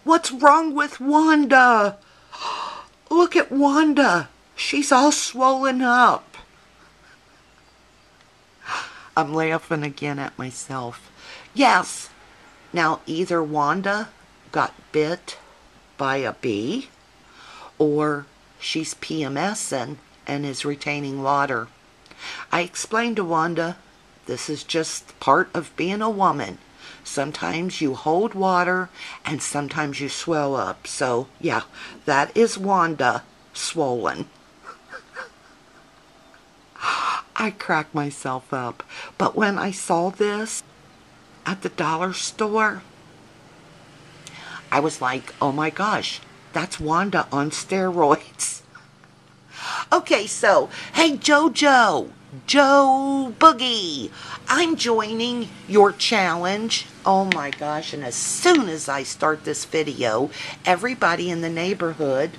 What's wrong with Wanda? Look at Wanda. She's all swollen up. I'm laughing again at myself. Yes. Now, either Wanda got bit by a bee, or she's PMSing and is retaining water. I explained to Wanda, this is just part of being a woman. Sometimes you hold water and sometimes you swell up. So, yeah, that is Wanda swollen. I cracked myself up. But when I saw this at the dollar store, I was like, oh my gosh, that's Wanda on steroids. Okay, so, hey JoBoogie, I'm joining your challenge. Oh my gosh, and as soon as I start this video, everybody in the neighborhood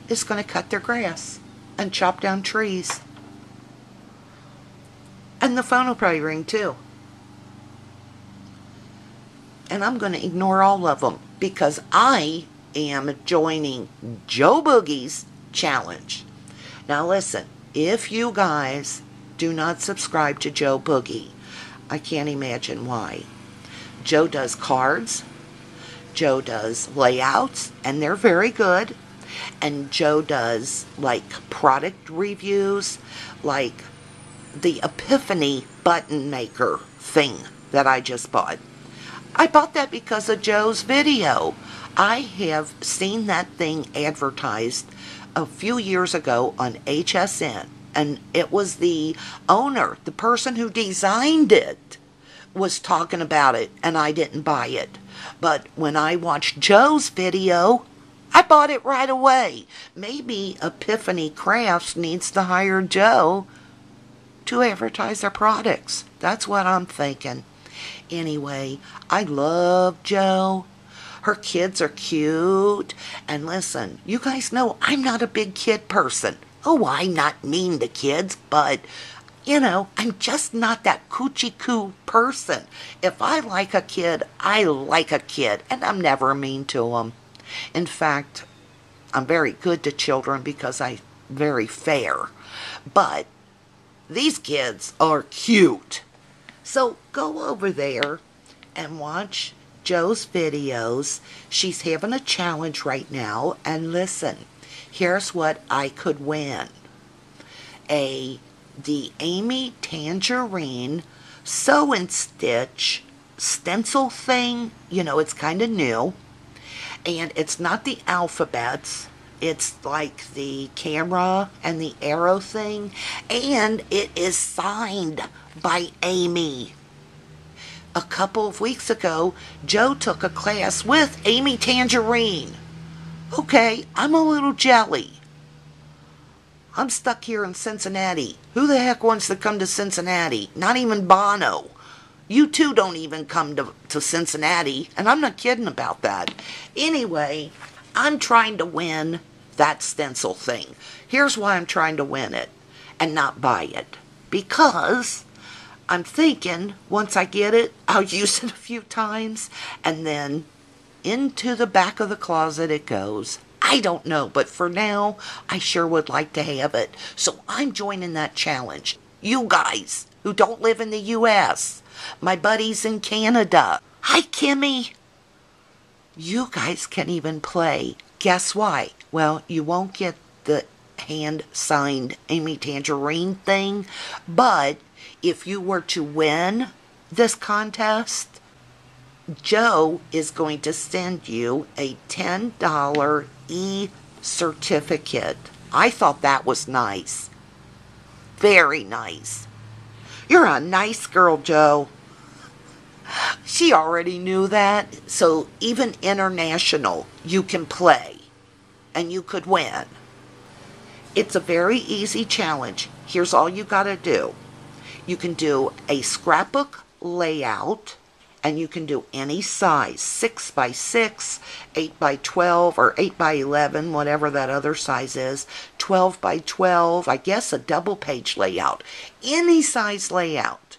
is going to cut their grass and chop down trees. And the phone will probably ring too. And I'm going to ignore all of them because I am joining JoBoogie's challenge. Now listen, if you guys do not subscribe to JoBoogie, I can't imagine why. Joe does cards, Joe does layouts, and they're very good. And Joe does like product reviews, like the Epiphany button maker thing that I just bought. I bought that because of Joe's video. I have seen that thing advertised a few years ago on HSN, and it was the owner, the person who designed it, was talking about it, and I didn't buy it. But when I watched Joe's video, I bought it right away. Maybe Epiphany Crafts needs to hire Joe to advertise their products. That's what I'm thinking. Anyway, I love Joe. Her kids are cute. And listen, you guys know I'm not a big kid person. Oh, I'm not mean to kids, but, you know, I'm just not that coochie-coo person. If I like a kid, I like a kid, and I'm never mean to them. In fact, I'm very good to children because I'm very fair. But these kids are cute. So go over there and watch Joe's videos. She's having a challenge right now. And listen, here's what I could win. The Amy Tangerine sew and stitch stencil thing. You know, it's kind of new. And it's not the alphabets. It's like the camera and the arrow thing. And it is signed by Amy. A couple of weeks ago, Joe took a class with Amy Tangerine. Okay, I'm a little jelly. I'm stuck here in Cincinnati. Who the heck wants to come to Cincinnati? Not even Bono. You two don't even come to Cincinnati, and I'm not kidding about that. Anyway, I'm trying to win that stencil thing. Here's why I'm trying to win it and not buy it. Because I'm thinking once I get it, I'll use it a few times, and then into the back of the closet it goes. I don't know, but for now, I sure would like to have it. So I'm joining that challenge. You guys who don't live in the U.S., my buddies in Canada. Hi, Kimmy. You guys can even play. Guess why? Well, you won't get the hand-signed Amy Tangerine thing, but if you were to win this contest, Joe is going to send you a $10 e-certificate. I thought that was nice. Very nice. You're a nice girl, Joe. She already knew that. So even international, you can play. And you could win. It's a very easy challenge. Here's all you got to do. You can do a scrapbook layout. And you can do any size. 6 by 6, 8 by 12, or 8 by 11, whatever that other size is. 12 by 12, I guess a double page layout. Any size layout.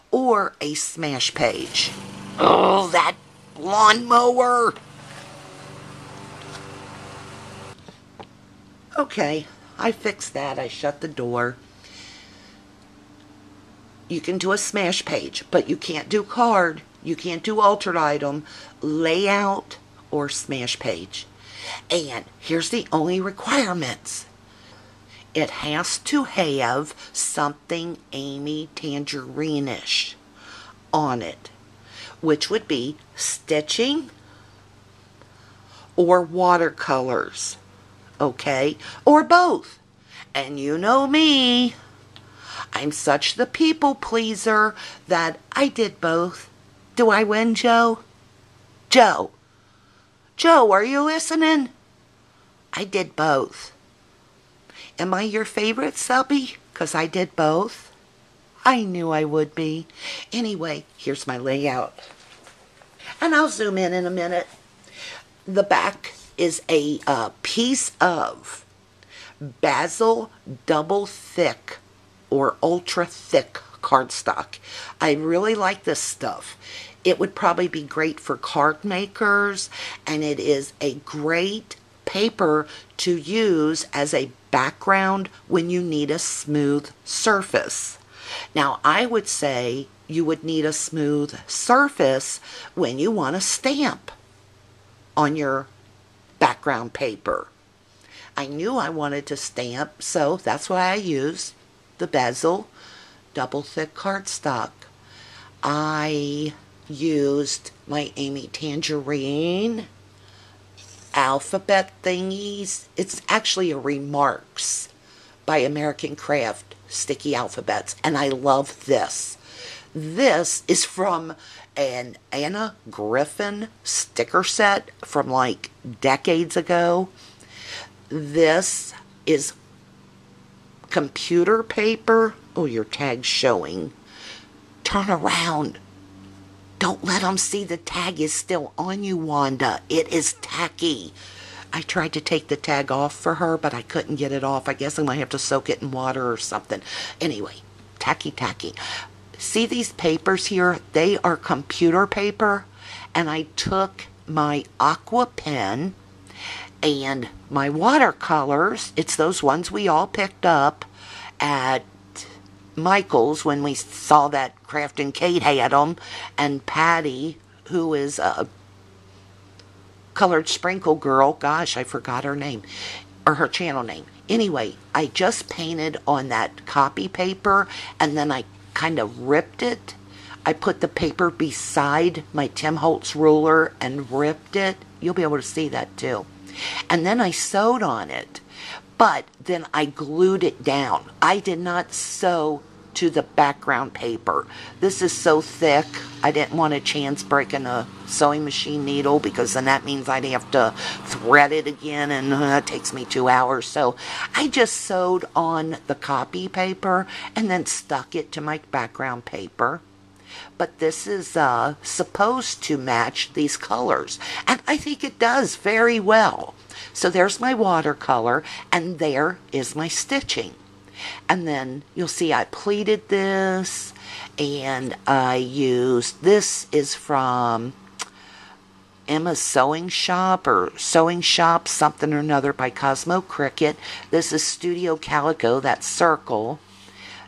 Or a smash page. Oh, that lawnmower! Okay, I fixed that. I shut the door. You can do a smash page, but you can't do card. You can't do altered item, layout, or smash page. And here's the only requirements. It has to have something Amy Tangerine-ish on it, which would be stitching or watercolors, okay? Or both. And you know me, I'm such the people pleaser that I did both. Do I win, Joe? Joe, are you listening? I did both. Am I your favorite subbie? 'Cause I did both. I knew I would be. Anyway, here's my layout. And I'll zoom in a minute. The back is a piece of Basil double thick or ultra thick cardstock. I really like this stuff. It would probably be great for card makers, and it is a great paper to use as a background when you need a smooth surface. Now, I would say you would need a smooth surface when you want to stamp on your background paper. I knew I wanted to stamp, so that's why I used the Basil double thick cardstock. I used my Amy Tangerine alphabet thingies. It's actually a Remarks by American Craft sticky alphabets, and I love this. This is from an Anna Griffin sticker set from like decades ago. This is computer paper. Oh, your tag's showing. Turn around. Don't let them see the tag is still on you, Wanda. It is tacky. I tried to take the tag off for her, but I couldn't get it off. I guess I might have to soak it in water or something. Anyway, tacky. See these papers here? They are computer paper. And I took my aqua pen and my watercolors. It's those ones we all picked up at Michael's when we saw that Craft and Kate had them, and Patty, who is a colored sprinkle girl, gosh, I forgot her name, or her channel name. Anyway, I just painted on that copy paper, and then I kind of ripped it. I put the paper beside my Tim Holtz ruler and ripped it. You'll be able to see that too. And then I sewed on it. But then I glued it down. I did not sew to the background paper. This is so thick, I didn't want a chance breaking a sewing machine needle, because then that means I'd have to thread it again, and that takes me 2 hours. So I just sewed on the copy paper and then stuck it to my background paper. But this is supposed to match these colors, and I think it does very well. So there's my watercolor, and there is my stitching. And then you'll see I pleated this, and I used, this is from Emma's Sewing Shop, or Sewing Shop something or another, by Cosmo Cricket. This is Studio Calico, that circle.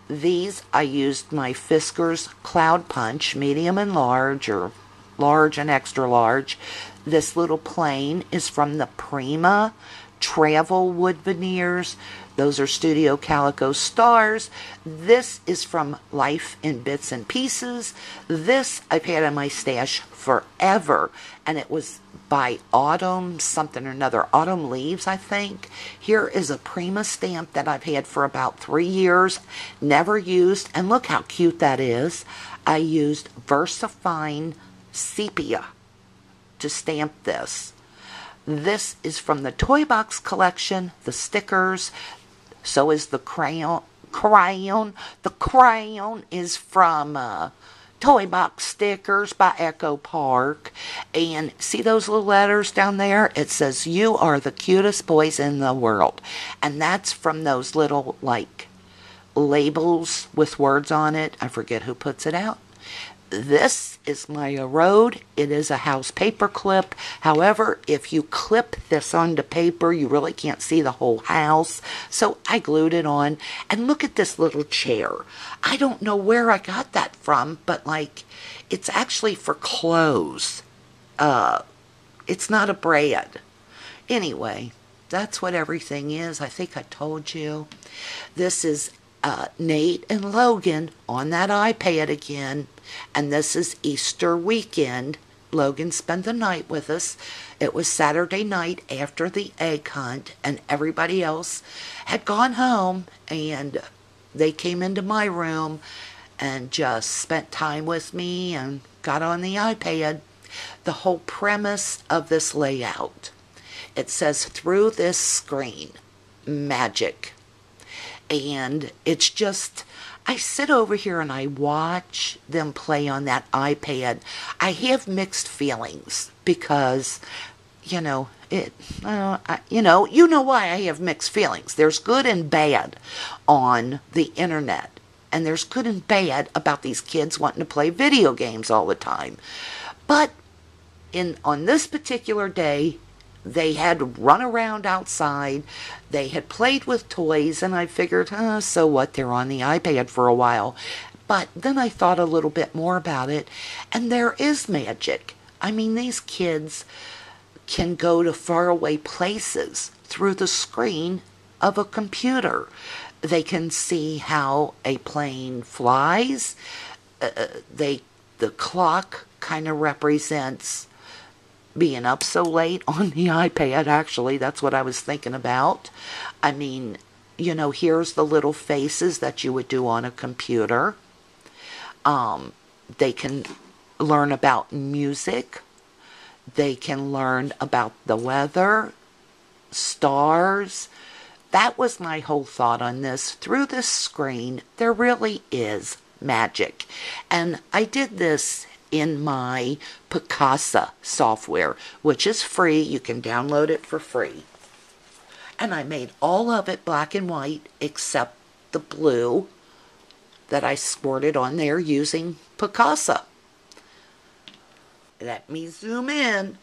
These, I used my Fisker's Cloud Punch, medium and large, or large and extra large. This little plane is from the Prima Travel Wood Veneers. Those are Studio Calico Stars. This is from Life in Bits and Pieces. This I've had in my stash forever, and it was by Autumn something or another. Autumn Leaves, I think. Here is a Prima stamp that I've had for about 3 years, never used, and look how cute that is. I used VersaFine Sepia to stamp this. This is from the Toy Box collection, the stickers. So is the crayon. The crayon is from Toy Box Stickers by Echo Park. And see those little letters down there? It says, "You are the cutest boys in the world." And that's from those little, like, labels with words on it. I forget who puts it out. This is my road. It is a house paper clip. However, if you clip this onto paper, you really can't see the whole house. So I glued it on. And look at this little chair. I don't know where I got that from, but like, it's actually for clothes. It's not a brand. Anyway, that's what everything is. I think I told you. This is Nate and Logan on that iPad again. And this is Easter weekend. Logan spent the night with us. It was Saturday night after the egg hunt, and everybody else had gone home, and they came into my room and just spent time with me and got on the iPad. The whole premise of this layout, it says through this screen, magic. And it's just, I sit over here and I watch them play on that iPad. I have mixed feelings because, you know why I have mixed feelings. There's good and bad on the internet, and there's good and bad about these kids wanting to play video games all the time. But on this particular day, they had run around outside, they had played with toys, and I figured, so what, they're on the iPad for a while. But then I thought a little bit more about it, and there is magic. I mean, these kids can go to faraway places through the screen of a computer. They can see how a plane flies. The clock kind of represents being up so late on the iPad. Actually, that's what I was thinking about. I mean, here's the little faces that you would do on a computer. They can learn about music. They can learn about the weather, stars. That was my whole thought on this. Through this screen, there really is magic. And I did this in my Picasa software, which is free. You can download it for free. And I made all of it black and white except the blue that I squirted on there using Picasa. Let me zoom in.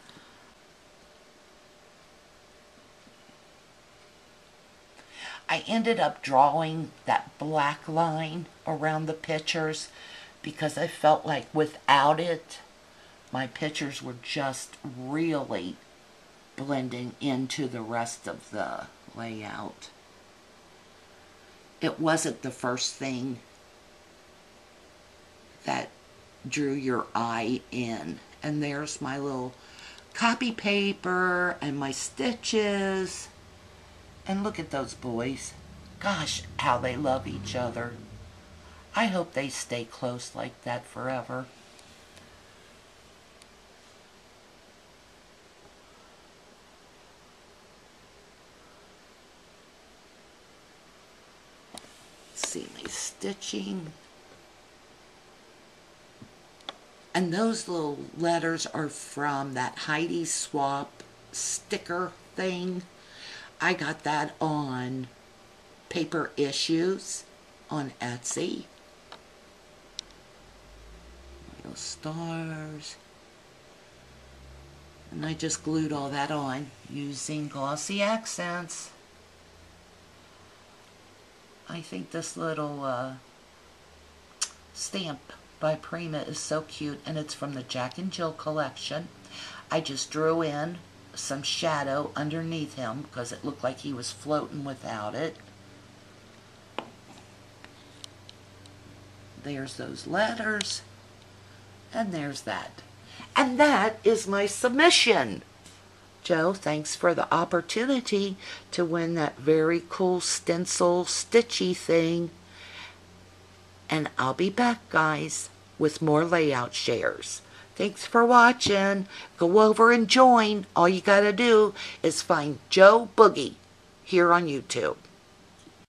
I ended up drawing that black line around the pictures because I felt like without it, my pictures were just really blending into the rest of the layout. It wasn't the first thing that drew your eye in. And there's my little copy paper and my stitches. And look at those boys. Gosh, how they love each other. I hope they stay close like that forever. Let's see my stitching. And those little letters are from that Heidi Swap sticker thing. I got that on Paper Issues on Etsy. Little stars. And I just glued all that on using glossy accents. I think this little stamp by Prima is so cute, and it's from the Jack and Jill collection. I just drew in some shadow underneath him because it looked like he was floating without it. There's those letters, and there's that. And that is my submission. Joe, thanks for the opportunity to win that very cool stencil stitchy thing. And I'll be back, guys, with more layout shares. Thanks for watching. Go over and join. All you gotta do is find JoBoogie here on YouTube.